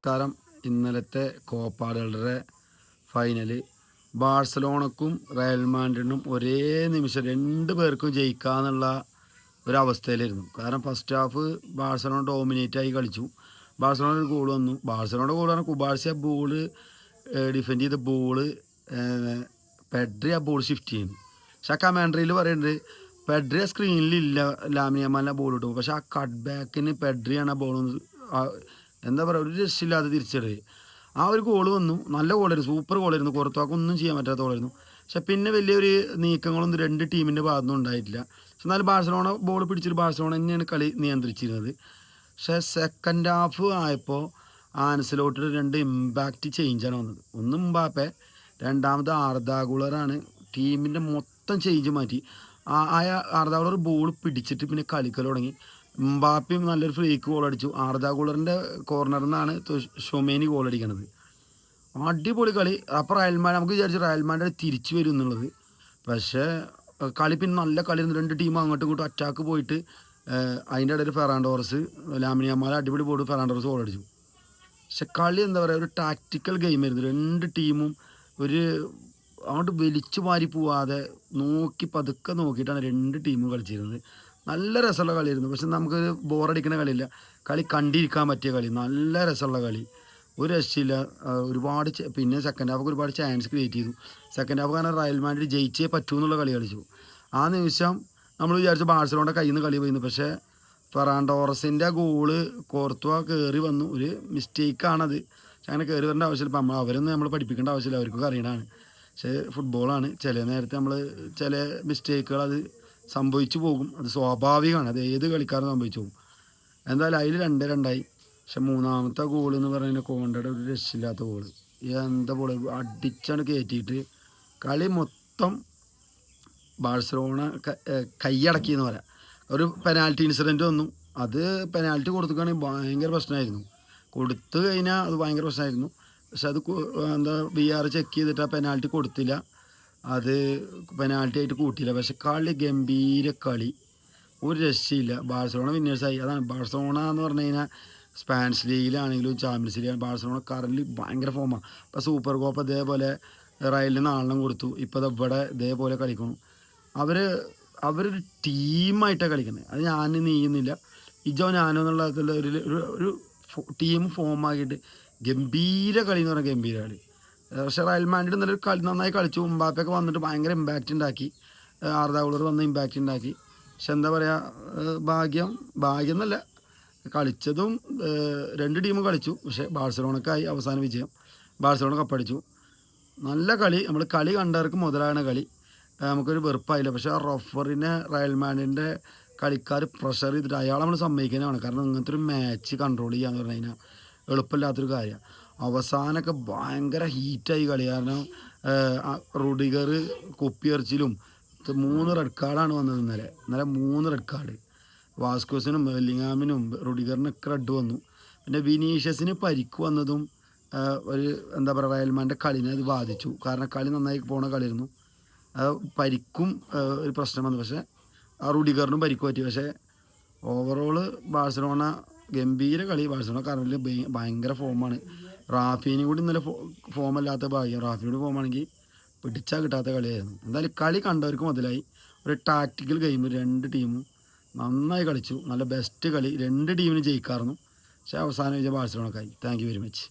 കാരണം ഇന്നലത്തെ കോപ്പാടുകളുടെ final ബാഴ്സലോണക്കും Real മാഡ്രിഡിനും ഒരേ നിമിഷം രണ്ട് പേർക്കും ജയിക്കാന്നുള്ള ഒരവസ്ഥയിലായിരുന്നു. കാരണം ഫസ്റ്റ് ഹാഫ് ബാഴ്സലോണ ഡോമിനേറ്റായി കളിച്ചു. ബാഴ്സലോണ ഒരു ഗോൾ വന്നു. ബാഴ്സലോണ ഗോൾ പറഞ്ഞാൽ കുബാർസി ആ ബോള് ഡിഫെൻഡ് ചെയ്ത ബോള് പെഡ്രി ആ ബോൾ ഷിഫ്റ്റ് ചെയ്യുന്നു. പക്ഷെ ആ കമാൻഡറിയിൽ പറയുന്നത് പെഡ്രി ആ സ്ക്രീനിലില്ല, ലാമിൻ യമാലിനെ ബോൾ കിട്ടും. പക്ഷെ ആ കട്ട് ബാക്കിന് പെഡ്രിയാണ് ആ ബോൾ എന്താ പറയുക, ഒരു രക്ഷയില്ലാതെ തിരിച്ചറിയുക. ആ ഒരു ഗോൾ വന്നു, നല്ല ഗോളായിരുന്നു, സൂപ്പർ ഗോളായിരുന്നു, പുറത്താക്കൊന്നും ചെയ്യാൻ പറ്റാത്ത ഗോളായിരുന്നു. പക്ഷെ പിന്നെ വലിയൊരു നീക്കങ്ങളൊന്നും രണ്ട് ടീമിൻ്റെ ഭാഗത്തുനിന്നും ഉണ്ടായിട്ടില്ല. പക്ഷെ എന്നാലും ബാഴ്സലോണ ബോൾ പിടിച്ചിട്ട് ബാഴ്സലോണ തന്നെയാണ് കളി നിയന്ത്രിച്ചിരുന്നത്. പക്ഷേ സെക്കൻഡ് ഹാഫ് ആയപ്പോൾ ആൻസലോട്ടിയുടെ രണ്ട് ഇമ്പാക്റ്റ് ചേഞ്ചാണ് വന്നത്. ഒന്ന് മുമ്പാപ്പെ, രണ്ടാമത് ആർദാഗുളറാണ് ടീമിൻ്റെ മൊത്തം ചേഞ്ച് മാറ്റി. ആ ആർദാഗുളർ ബോൾ പിടിച്ചിട്ട് പിന്നെ കളിക്കൽ തുടങ്ങി. എംബാപ്പയും നല്ലൊരു ഫ്രീക്ക് ഗോൾ അടിച്ചു. ആർദാഗുളറിൻ്റെ കോർണറിൽ നിന്നാണ് ഷൊമേനി ഗോൾ അടിക്കണത്. അടിപൊളി കളി. അപ്പോൾ നമുക്ക് വിചാരിച്ചു റയൽ മാഡ്രിഡ് തിരിച്ചു വരും എന്നുള്ളത്. പക്ഷേ കളി പിന്നെ നല്ല കളിയായിരുന്നു. രണ്ട് ടീം അങ്ങോട്ടും ഇങ്ങോട്ടും അറ്റാക്ക് പോയിട്ട് അതിൻ്റെ ഇടയിൽ ഫെറാൻ ടോറസ്, ലാമിൻ യമാൽ അടിപൊളി ബോർഡ് ഫെറാൻ ടോറസ് ഗോൾ അടിച്ചു. പക്ഷെ കളി എന്താ പറയുക, ഒരു ടാക്റ്റിക്കൽ ഗെയിമായിരുന്നു. രണ്ട് ടീമും ഒരു അങ്ങോട്ട് വലിച്ചു മാറി പോവാതെ നോക്കി പതുക്കെ നോക്കിയിട്ടാണ് രണ്ട് ടീമും കളിച്ചിരുന്നത്. നല്ല രസമുള്ള കളിയായിരുന്നു. പക്ഷെ നമുക്ക് ബോറടിക്കുന്ന കളിയില്ല. കളി കണ്ടിരിക്കാൻ പറ്റിയ കളി, നല്ല രസമുള്ള കളി, ഒരു രക്ഷയില്ല. ഒരുപാട് പിന്നെ സെക്കൻഡ് ഹാഫൊക്കെ ഒരുപാട് ചാൻസ് ക്രിയേറ്റ് ചെയ്തു. സെക്കൻഡ് ഹാഫ് കാരണം റയൽ മാഡ്രിഡ് ജയിച്ചേ പറ്റൂ എന്നുള്ള കളി കളിച്ചു. ആ നിമിഷം നമ്മൾ വിചാരിച്ചു ബാഴ്സലോണയുടെ കയ്യിൽ നിന്ന് കളി പോയിരുന്നു. പക്ഷേ ഫെറാൻ ടോറസിൻ്റെ ഗോള് കോർത്തുവ കയറി വന്നു. ഒരു മിസ്റ്റേക്കാണത്. പക്ഷെ അങ്ങനെ കയറി വരേണ്ട ആവശ്യമില്ല. ഇപ്പം അവരൊന്നും നമ്മൾ പഠിപ്പിക്കേണ്ട ആവശ്യമില്ല, അവർക്കൊക്കെ അറിയണതാണ്. പക്ഷേ ഫുട്ബോളാണ്, ചില നേരത്തെ നമ്മൾ ചില മിസ്റ്റേക്കുകൾ അത് സംഭവിച്ചു പോകും. അത് സ്വാഭാവികമാണ്, അത് ഏത് കളിക്കാരും സംഭവിച്ചു പോകും. എന്തായാലും അതിൽ 2-2. പക്ഷെ മൂന്നാമത്തെ ഗോൾ എന്ന് പറയുന്നത് കോണ്ടയുടെ ഒരു രക്ഷയില്ലാത്ത ഗോള്. എന്താ ബോൾ അടിച്ചാണ് കയറ്റിയിട്ട് കളി മൊത്തം ബാഴ്സലോണ കൈയടക്കി എന്ന് പറയാം. ഒരു പെനാൽറ്റി ഇൻസിഡൻറ്റ് വന്നു. അത് പെനാൽറ്റി കൊടുക്കുകയാണെങ്കിൽ ഭയങ്കര പ്രശ്നമായിരുന്നു. കൊടുത്തു കഴിഞ്ഞാൽ അത് ഭയങ്കര പ്രശ്നമായിരുന്നു. പക്ഷെ അത് എന്താ VR ചെക്ക് ചെയ്തിട്ട് ആ പെനാൽറ്റി കൊടുത്തില്ല, അത് പെനാൽറ്റി ആയിട്ട് കൂട്ടിയില്ല. പക്ഷെ കളി ഗംഭീര കളി, ഒരു രക്ഷയില്ല. ബാഴ്സലോണ വിന്നേഴ്സായി. അതാണ് ബാഴ്സലോണ എന്ന് പറഞ്ഞു കഴിഞ്ഞാൽ സ്പാനിഷ് ലീഗിലാണെങ്കിലും ചാമ്പ്യൻസ് ലീഗിലാണ് ബാഴ്സലോണ കറൻറ്റ് ഭയങ്കര ഫോമാണ്. ഇപ്പോൾ സൂപ്പർ കോപ്പ് ഇതേപോലെ റയലിന് 4 കൊടുത്തു. ഇപ്പോൾ ഇവിടെ ഇതേപോലെ കളിക്കണം. അവരൊരു ടീമായിട്ടാണ് കളിക്കുന്നത്. അത് ഞാൻ നീയുന്നില്ല, ഇജോ ഞാനോ എന്നുള്ള ഒരു ടീം ഫോമാക്കിയിട്ട് ഗംഭീര കളി എന്ന് പറഞ്ഞാൽ ഗംഭീര കളി. പക്ഷേ റയൽ മാഡ്രിഡ് നല്ലൊരു കളി നന്നായി കളിച്ചു. എംബാപ്പയൊക്കെ വന്നിട്ട് ഭയങ്കര ഇമ്പാക്റ്റ് ഉണ്ടാക്കി. ആർദാഗുളർ വന്ന് ഇമ്പാക്റ്റ് ഉണ്ടാക്കി. പക്ഷെ എന്താ പറയുക, ഭാഗ്യം എന്നല്ല, കളിച്ചതും രണ്ട് ടീമും കളിച്ചു. പക്ഷേ ബാഴ്സലോണക്കായി അവസാന വിജയം. ബാഴ്സലോണ കപ്പടിച്ചു. നല്ല കളി, നമ്മൾ കളി കണ്ടവർക്ക് മുതലാണ് കളി. നമുക്കൊരു വെറുപ്പായില്ല. പക്ഷേ ആ റഫറിനെ റയൽ മാഡ്രിഡിൻ്റെ കളിക്കാർ പ്രഷർ ചെയ്തിട്ട് അയാൾ നമ്മൾ സമ്മതിക്കുന്നതാണ്. കാരണം ഇങ്ങനത്തെ ഒരു മാച്ച് കൺട്രോൾ ചെയ്യാന്ന് പറഞ്ഞു കഴിഞ്ഞാൽ എളുപ്പമില്ലാത്തൊരു കാര്യമാണ്. അവസാനമൊക്കെ ഭയങ്കര ഹീറ്റായി കളി. കാരണം റുഡിഗർ കുപ്പിയെറിച്ചിലും 3 റെഡ് കാർഡാണ് വന്നത് ഇന്നലെ 3 റെഡ് കാർഡ്. വാസ്കോസിനും ബെല്ലിങ്ങാമിനും റുഡിഗറിനൊക്കെ റെഡ് വന്നു. പിന്നെ വിനീഷ്യസിന് പരിക്ക് വന്നതും ഒരു എന്താ പറയുക, റയൽ മാഡ്രിഡിൻ്റെ കളിനെ അത് ബാധിച്ചു. കാരണം കളി നന്നായി പോണ കളിയായിരുന്നു. പരിക്കും ഒരു പ്രശ്നം വന്നു. പക്ഷേ ആ റുഡിഗറിനും പരിക്ക് പറ്റി. പക്ഷേ ഓവറോള് ബാഴ്സലോണ ഗംഭീര കളി. ബാഴ്സലോണ കറൻറ്റിൽ ഭയങ്കര ഫോമാണ്. റാഫീനും കൂടി ഇന്നലെ ഫോമല്ലാത്ത ഭാഗ്യം. റാഫിനോട് ഫോമാണെങ്കിൽ പിടിച്ചാൽ കിട്ടാത്ത കളിയായിരുന്നു. എന്തായാലും കളി കണ്ടവർക്ക് മുതലായി. ഒരു ടാക്റ്റിക്കൽ ഗെയിം, രണ്ട് ടീമും നന്നായി കളിച്ചു. നല്ല ബെസ്റ്റ് കളി, രണ്ട് ടീമിനും ജയിക്കാറുന്നു. പക്ഷേ അവസാനം വിജയം ബാഴ്സലോണക്കായി. Thank you very much.